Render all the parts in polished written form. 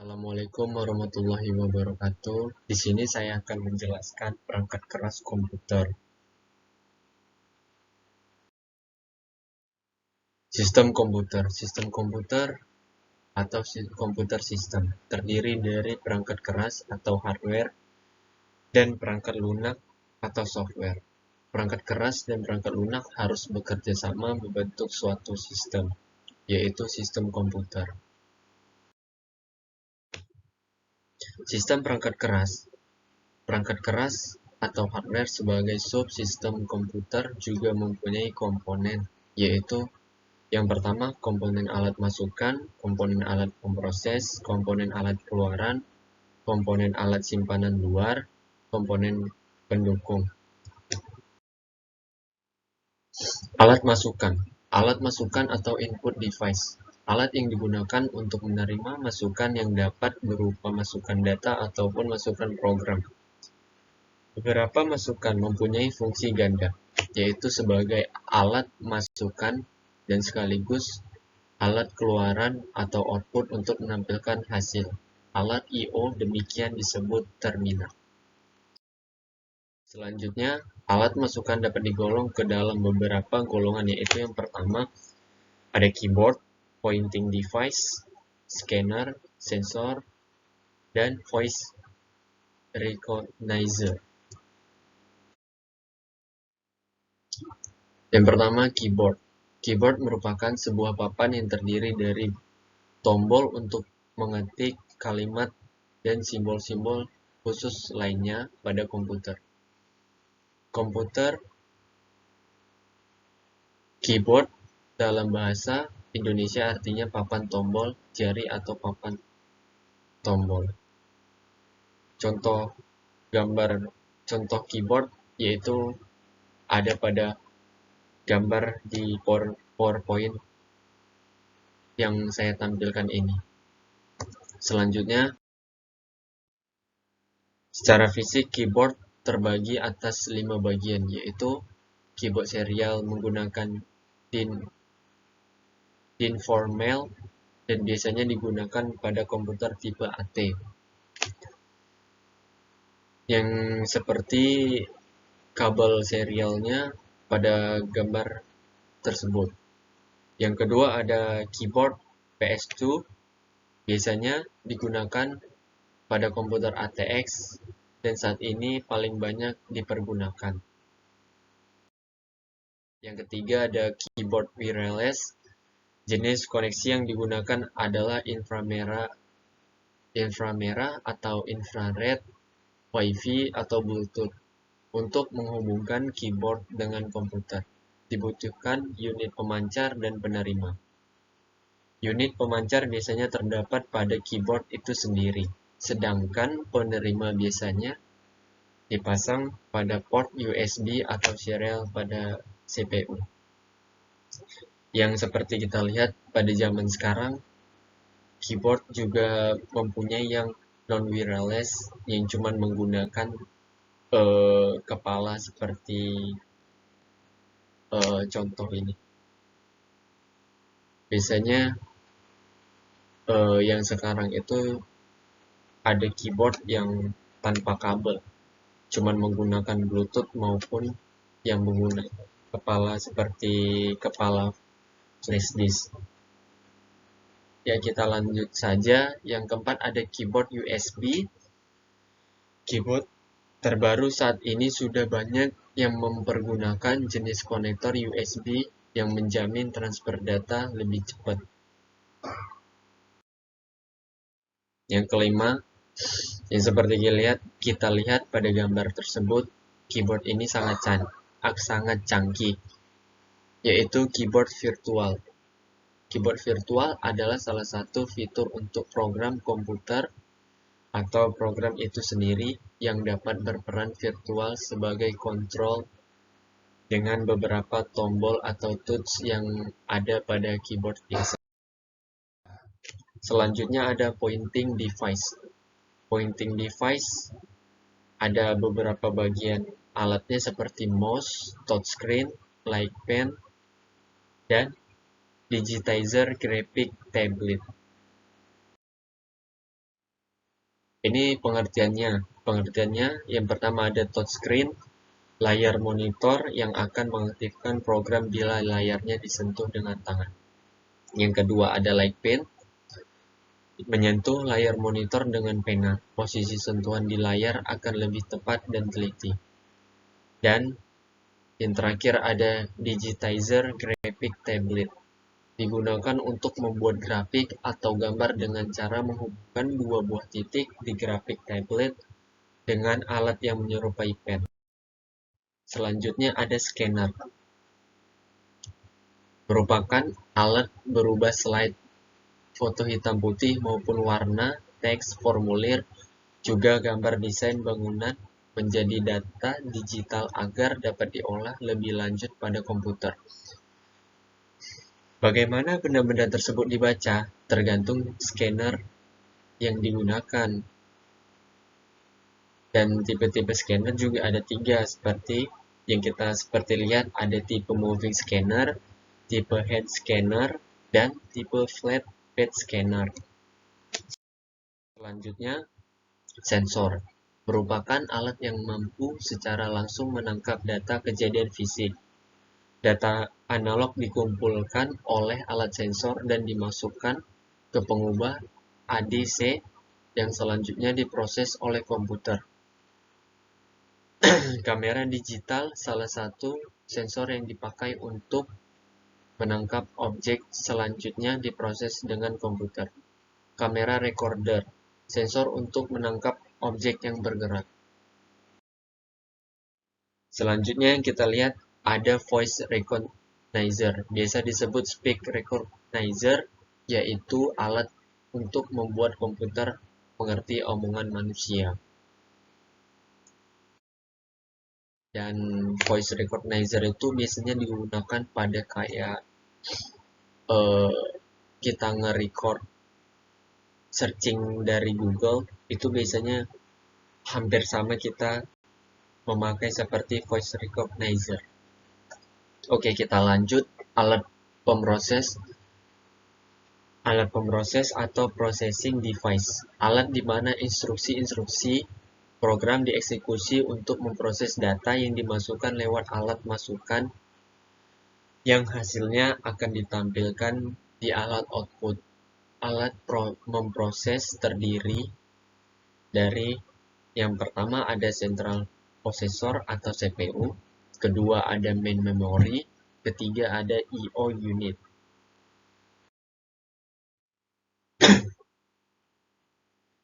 Assalamualaikum warahmatullahi wabarakatuh. Di sini saya akan menjelaskan perangkat keras komputer. Sistem komputer atau komputer sistem terdiri dari perangkat keras atau hardware dan perangkat lunak atau software. Perangkat keras dan perangkat lunak harus bekerja sama membentuk suatu sistem, yaitu sistem komputer. Sistem perangkat keras atau hardware sebagai subsistem komputer juga mempunyai komponen, yaitu yang pertama komponen alat masukan, komponen alat pemroses, komponen alat keluaran, komponen alat simpanan luar, komponen pendukung. Alat masukan atau input device, alat yang digunakan untuk menerima masukan yang dapat berupa masukan data ataupun masukan program. Beberapa masukan mempunyai fungsi ganda, yaitu sebagai alat masukan dan sekaligus alat keluaran atau output untuk menampilkan hasil. Alat I/O demikian disebut terminal. Selanjutnya, alat masukan dapat digolong ke dalam beberapa golongan, yaitu yang pertama ada keyboard, pointing device, scanner, sensor, dan voice recognizer. Yang pertama, keyboard. Keyboard merupakan sebuah papan yang terdiri dari tombol untuk mengetik kalimat dan simbol-simbol khusus lainnya pada komputer. Keyboard dalam bahasa Indonesia artinya papan tombol jari atau papan tombol. Contoh keyboard yaitu ada pada gambar di PowerPoint yang saya tampilkan ini. Selanjutnya, secara fisik keyboard terbagi atas 5 bagian, yaitu keyboard serial menggunakan DIN formal dan biasanya digunakan pada komputer tipe AT. Yang seperti kabel serialnya pada gambar tersebut. Yang kedua ada keyboard PS2, biasanya digunakan pada komputer ATX dan saat ini paling banyak dipergunakan. Yang ketiga ada keyboard wireless, jenis koneksi yang digunakan adalah inframerah atau infrared, Wi-Fi atau Bluetooth. Untuk menghubungkan keyboard dengan komputer, dibutuhkan unit pemancar dan penerima. Unit pemancar biasanya terdapat pada keyboard itu sendiri, sedangkan penerima biasanya dipasang pada port USB atau serial pada CPU. Yang seperti kita lihat pada zaman sekarang, keyboard juga mempunyai yang non-wireless yang cuma menggunakan kepala seperti contoh ini. Biasanya yang sekarang itu ada keyboard yang tanpa kabel, cuman menggunakan Bluetooth maupun yang menggunakan kepala seperti kepala flash disk. Ya, kita lanjut saja. Yang keempat ada keyboard USB. Keyboard terbaru saat ini sudah banyak yang mempergunakan jenis konektor USB yang menjamin transfer data lebih cepat. Yang kelima, yang seperti kita lihat pada gambar tersebut, keyboard ini sangat canggih, yaitu keyboard virtual. Keyboard virtual adalah salah satu fitur untuk program komputer atau program itu sendiri yang dapat berperan virtual sebagai kontrol dengan beberapa tombol atau touch yang ada pada keyboard biasa. Selanjutnya ada pointing device. Pointing device ada beberapa bagian alatnya seperti mouse, touchscreen, light pen, dan digitizer graphic tablet. Ini pengertiannya. Pengertiannya yang pertama ada touchscreen, layar monitor yang akan mengaktifkan program bila layarnya disentuh dengan tangan. Yang kedua ada light pen, menyentuh layar monitor dengan pena. Posisi sentuhan di layar akan lebih tepat dan teliti. Dan yang terakhir ada digitizer graphic tablet. Digunakan untuk membuat grafik atau gambar dengan cara menghubungkan dua buah titik di grafik tablet dengan alat yang menyerupai pen. Selanjutnya ada scanner, merupakan alat berubah slide, foto hitam putih maupun warna, teks, formulir, juga gambar desain bangunan menjadi data digital agar dapat diolah lebih lanjut pada komputer. Bagaimana benda-benda tersebut dibaca tergantung scanner yang digunakan. Dan tipe-tipe scanner juga ada 3 seperti yang kita lihat ada tipe moving scanner, tipe head scanner, dan tipe flat bed scanner. Selanjutnya, sensor merupakan alat yang mampu secara langsung menangkap data kejadian fisik. Data analog dikumpulkan oleh alat sensor dan dimasukkan ke pengubah ADC yang selanjutnya diproses oleh komputer. Kamera digital salah satu sensor yang dipakai untuk menangkap objek selanjutnya diproses dengan komputer. Kamera recorder, sensor untuk menangkap objek yang bergerak. Selanjutnya yang kita lihat ada voice recognizer, biasa disebut speak recognizer, yaitu alat untuk membuat komputer mengerti omongan manusia. Dan voice recognizer itu biasanya digunakan pada kayak kita nge-record searching dari Google, itu biasanya hampir sama kita memakai seperti voice recognizer. Oke, kita lanjut. Alat pemroses atau processing device, alat di mana instruksi-instruksi program dieksekusi untuk memproses data yang dimasukkan lewat alat masukan yang hasilnya akan ditampilkan di alat output. Alat memproses terdiri dari yang pertama ada central processor atau CPU, kedua ada main memory, ketiga ada I/O unit.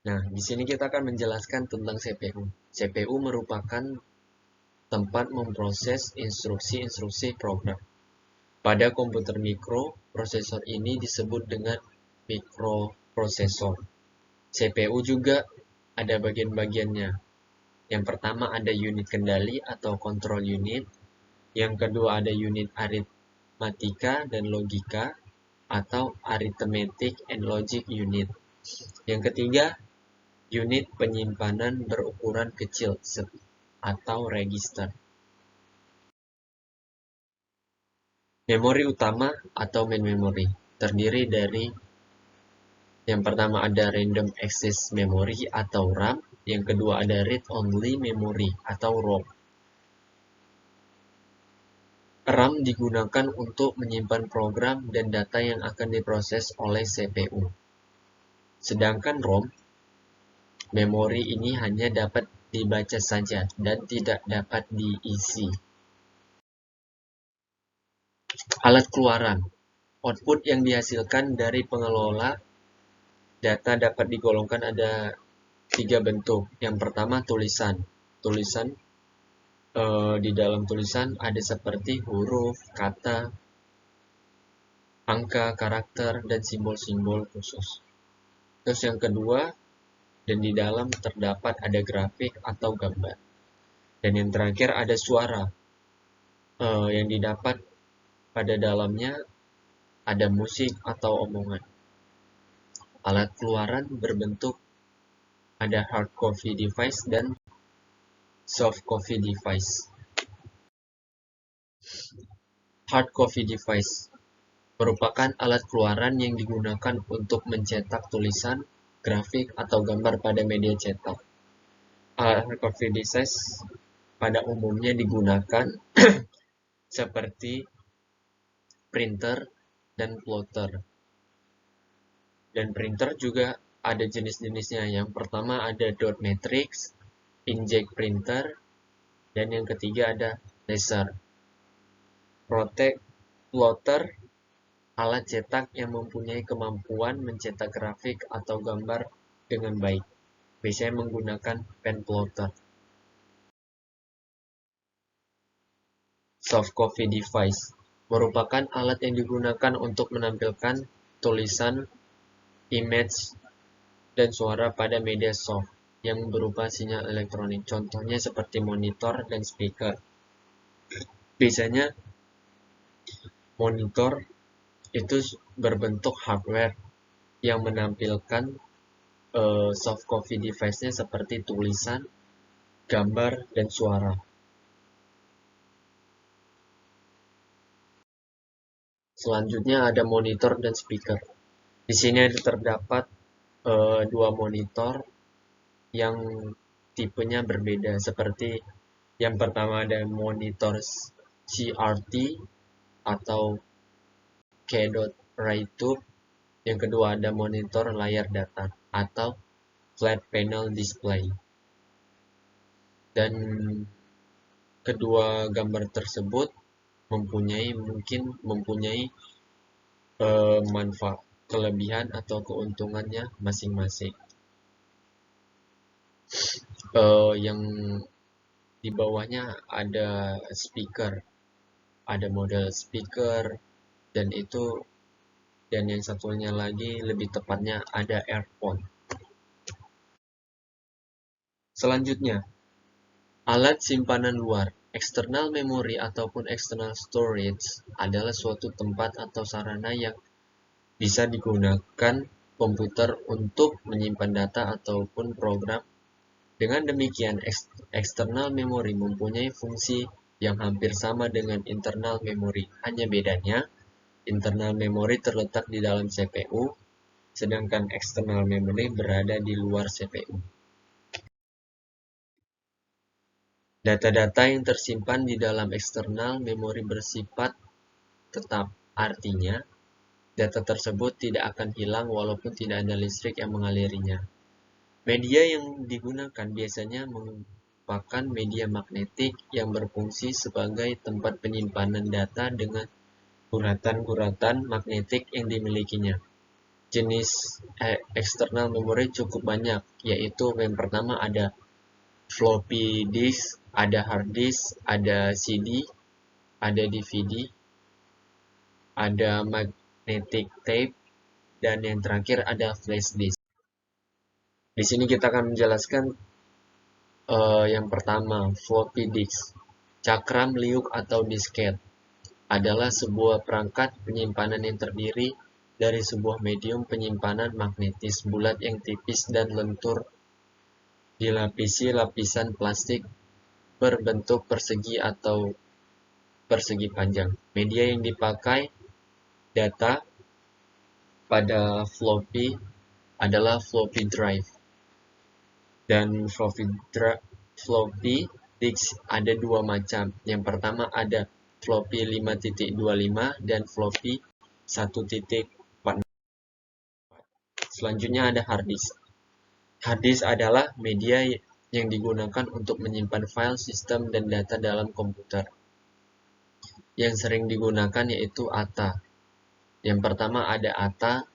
Nah, di sini kita akan menjelaskan tentang CPU. CPU merupakan tempat memproses instruksi-instruksi program. Pada komputer mikro, prosesor ini disebut dengan mikroprosesor. CPU juga ada bagian-bagiannya. Yang pertama ada unit kendali atau control unit. Yang kedua ada unit aritmatika dan logika atau arithmetic and logic unit. Yang ketiga, unit penyimpanan berukuran kecil atau register. Memori utama atau main memory terdiri dari yang pertama ada random access memory atau RAM, yang kedua ada read only memory atau ROM. RAM digunakan untuk menyimpan program dan data yang akan diproses oleh CPU. Sedangkan ROM, memori ini hanya dapat dibaca saja dan tidak dapat diisi. Alat keluaran, output yang dihasilkan dari pengelola data dapat digolongkan ada 3 bentuk. Yang pertama tulisan. Di dalam tulisan ada seperti huruf, kata, angka, karakter, dan simbol-simbol khusus. Terus yang kedua, dan di dalam terdapat ada grafik atau gambar. Dan yang terakhir ada suara, yang didapat pada dalamnya ada musik atau omongan. Alat keluaran berbentuk ada hard copy device dan soft copy device. Hard copy device merupakan alat keluaran yang digunakan untuk mencetak tulisan, grafik, atau gambar pada media cetak. Alat hardcopy device pada umumnya digunakan seperti printer dan plotter. Dan printer juga ada jenis-jenisnya. Yang pertama ada dot matrix, inkjet printer, dan yang ketiga ada laser. Plotter alat cetak yang mempunyai kemampuan mencetak grafik atau gambar dengan baik. Biasanya menggunakan pen plotter. Soft copy device merupakan alat yang digunakan untuk menampilkan tulisan, image, dan suara pada media soft yang berupa sinyal elektronik. Contohnya seperti monitor dan speaker. Biasanya monitor itu berbentuk hardware yang menampilkan soft copy device-nya seperti tulisan, gambar, dan suara. Selanjutnya ada monitor dan speaker. Di sini terdapat dua monitor yang tipenya berbeda. Seperti yang pertama ada monitor CRT atau Cathode Ray Tube. Yang kedua ada monitor layar datar atau flat panel display. Dan kedua gambar tersebut mungkin mempunyai manfaat, kelebihan atau keuntungannya masing-masing. Yang di bawahnya ada speaker, ada model speaker, dan yang satunya lagi lebih tepatnya ada earphone. Selanjutnya, alat simpanan luar. External memory ataupun external storage adalah suatu tempat atau sarana yang bisa digunakan komputer untuk menyimpan data ataupun program. Dengan demikian, external memory mempunyai fungsi yang hampir sama dengan internal memory. Hanya bedanya, internal memory terletak di dalam CPU, sedangkan external memory berada di luar CPU. Data-data yang tersimpan di dalam external memory bersifat tetap, artinya data tersebut tidak akan hilang walaupun tidak ada listrik yang mengalirinya. Media yang digunakan biasanya merupakan media magnetik yang berfungsi sebagai tempat penyimpanan data dengan guratan-guratan magnetik yang dimilikinya. Jenis external memory cukup banyak, yaitu yang pertama ada floppy disk, ada hard disk, ada CD, ada DVD, ada magnetic tape, dan yang terakhir ada flash disk. Di sini kita akan menjelaskan yang pertama, floppy disk. Cakram liuk atau disket adalah sebuah perangkat penyimpanan yang terdiri dari sebuah medium penyimpanan magnetis bulat yang tipis dan lentur dilapisi lapisan plastik berbentuk persegi atau persegi panjang. Media yang dipakai data pada floppy adalah floppy drive. Dan floppy disk ada dua macam. Yang pertama ada floppy 5.25 dan floppy 1.46. Selanjutnya ada hard disk. Hard disk adalah media yang digunakan untuk menyimpan file, sistem, dan data dalam komputer. Yang sering digunakan yaitu ATA. Yang pertama ada ATA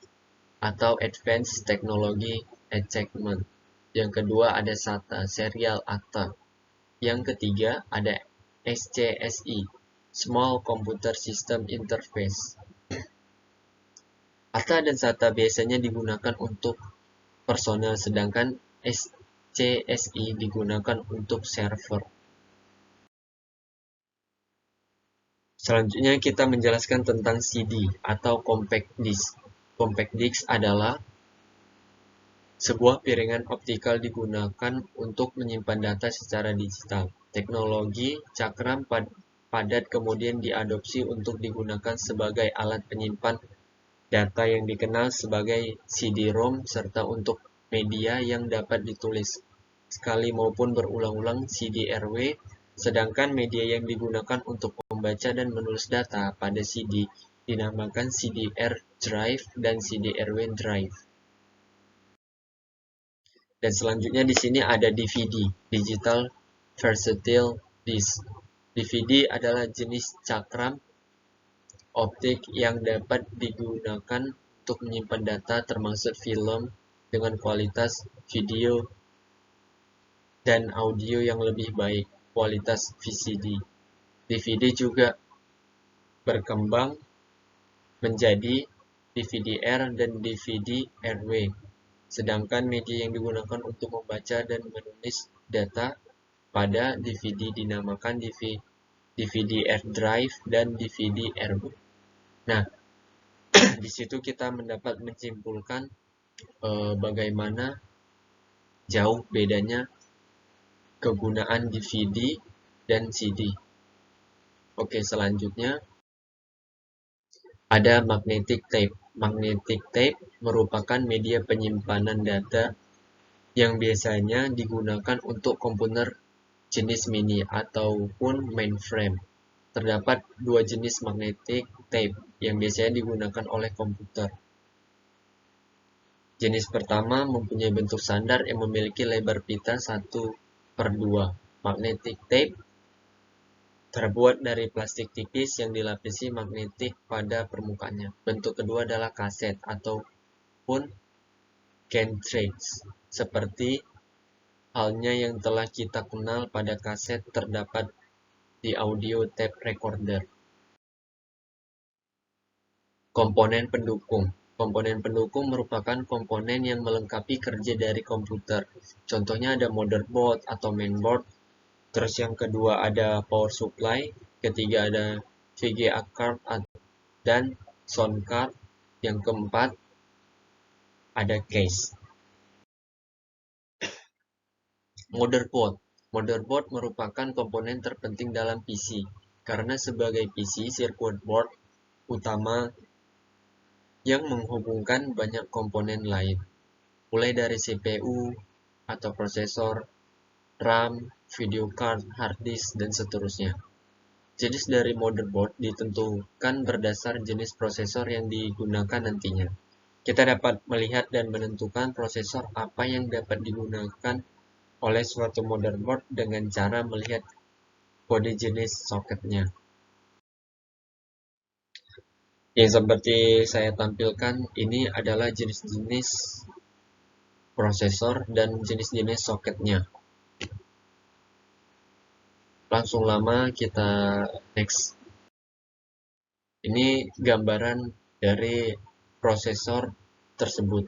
atau Advanced Technology Attachment. Yang kedua ada SATA, Serial ATA. Yang ketiga ada SCSI, Small Computer System Interface. ATA dan SATA biasanya digunakan untuk personel, sedangkan SCSI digunakan untuk server. Selanjutnya kita menjelaskan tentang CD atau compact disc. Compact disc adalah sebuah piringan optikal digunakan untuk menyimpan data secara digital. Teknologi cakram padat kemudian diadopsi untuk digunakan sebagai alat penyimpan data yang dikenal sebagai CD-ROM serta untuk media yang dapat ditulis sekali maupun berulang-ulang CD-RW, sedangkan media yang digunakan untuk membaca dan menulis data pada CD dinamakan CD-R drive dan CD-RW drive. Dan selanjutnya di sini ada DVD, Digital Versatile Disc. DVD adalah jenis cakram optik yang dapat digunakan untuk menyimpan data termasuk film dengan kualitas video dan audio yang lebih baik, kualitas VCD. DVD juga berkembang menjadi DVD-R dan DVD-RW. Sedangkan media yang digunakan untuk membaca dan menulis data pada DVD dinamakan DVD-R drive dan DVD-RW. Nah, di situ kita mendapat menyimpulkan bagaimana jauh bedanya kegunaan DVD dan CD. Oke, selanjutnya ada magnetic tape. Magnetic tape merupakan media penyimpanan data yang biasanya digunakan untuk komputer jenis mini ataupun mainframe. Terdapat dua jenis magnetic tape yang biasanya digunakan oleh komputer. Jenis pertama mempunyai bentuk sandar yang memiliki lebar pita 1/2. Magnetic tape terbuat dari plastik tipis yang dilapisi magnetik pada permukaannya. Bentuk kedua adalah kaset ataupun cartridge. Seperti halnya yang telah kita kenal pada kaset terdapat di audio tape recorder. Komponen pendukung. Komponen pendukung merupakan komponen yang melengkapi kerja dari komputer. Contohnya ada motherboard atau mainboard. Terus yang kedua ada power supply. Ketiga ada VGA card dan sound card. Yang keempat ada case. Motherboard. Motherboard merupakan komponen terpenting dalam PC. Karena sebagai PC, circuit board utama yang menghubungkan banyak komponen lain, mulai dari CPU atau prosesor, RAM, video card, hard disk, dan seterusnya. Jenis dari motherboard ditentukan berdasar jenis prosesor yang digunakan nantinya. Kita dapat melihat dan menentukan prosesor apa yang dapat digunakan oleh suatu motherboard dengan cara melihat kode jenis soketnya. Yang seperti saya tampilkan ini adalah jenis-jenis prosesor dan jenis-jenis soketnya. Langsung lama kita next. Ini gambaran dari prosesor tersebut.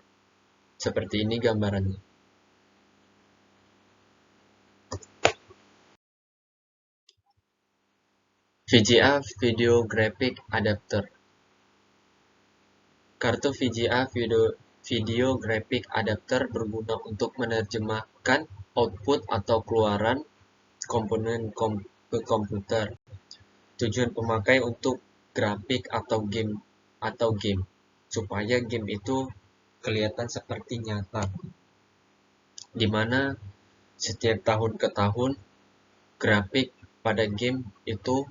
Seperti ini gambarannya. VGA Video Graphic Adapter. Kartu VGA Video Graphic Adapter berguna untuk menerjemahkan output atau keluaran komponen ke komputer. Tujuan pemakai untuk grafik atau game supaya game itu kelihatan seperti nyata, dimana setiap tahun ke tahun grafik pada game itu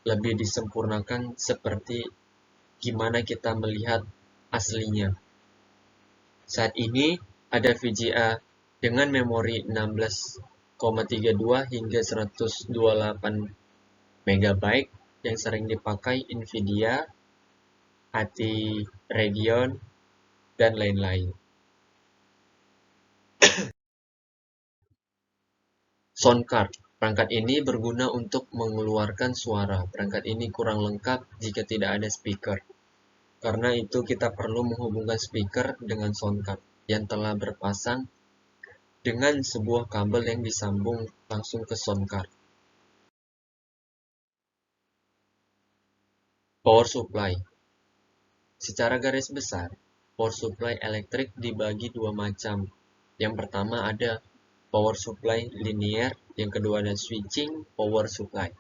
lebih disempurnakan seperti gimana kita melihat aslinya. Saat ini ada VGA dengan memori 16,32 hingga 128 MB yang sering dipakai Nvidia, AT Radeon, dan lain-lain. Sound card. Perangkat ini berguna untuk mengeluarkan suara. Perangkat ini kurang lengkap jika tidak ada speaker. Karena itu kita perlu menghubungkan speaker dengan sound card yang telah berpasang dengan sebuah kabel yang disambung langsung ke sound card. Power supply. Secara garis besar, power supply elektrik dibagi dua macam. Yang pertama ada power supply linear, yang kedua ada switching power supply.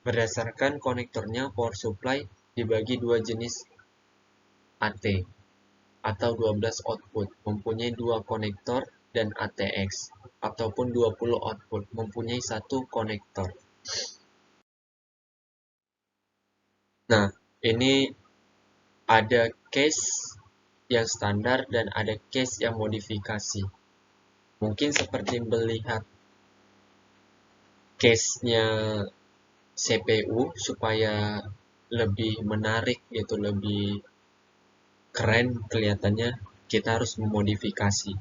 Berdasarkan konektornya, power supply dibagi dua jenis AT. atau 12 output mempunyai 2 konektor dan ATX, ataupun 20 output mempunyai 1 konektor. Nah, ini ada case yang standar dan ada case yang modifikasi. Mungkin seperti melihat case-nya CPU supaya lebih menarik gitu, lebih keren kelihatannya, kita harus memodifikasi.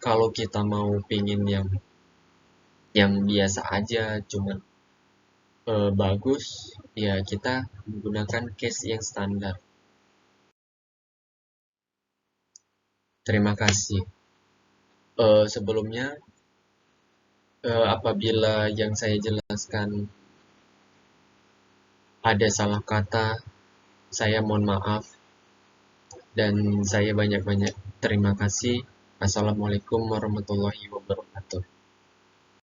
Kalau kita mau pingin yang biasa aja, cuman bagus, ya kita menggunakan case yang standar. Terima kasih. Sebelumnya, apabila yang saya jelaskan ada salah kata, saya mohon maaf dan saya banyak-banyak terima kasih. Assalamualaikum warahmatullahi wabarakatuh.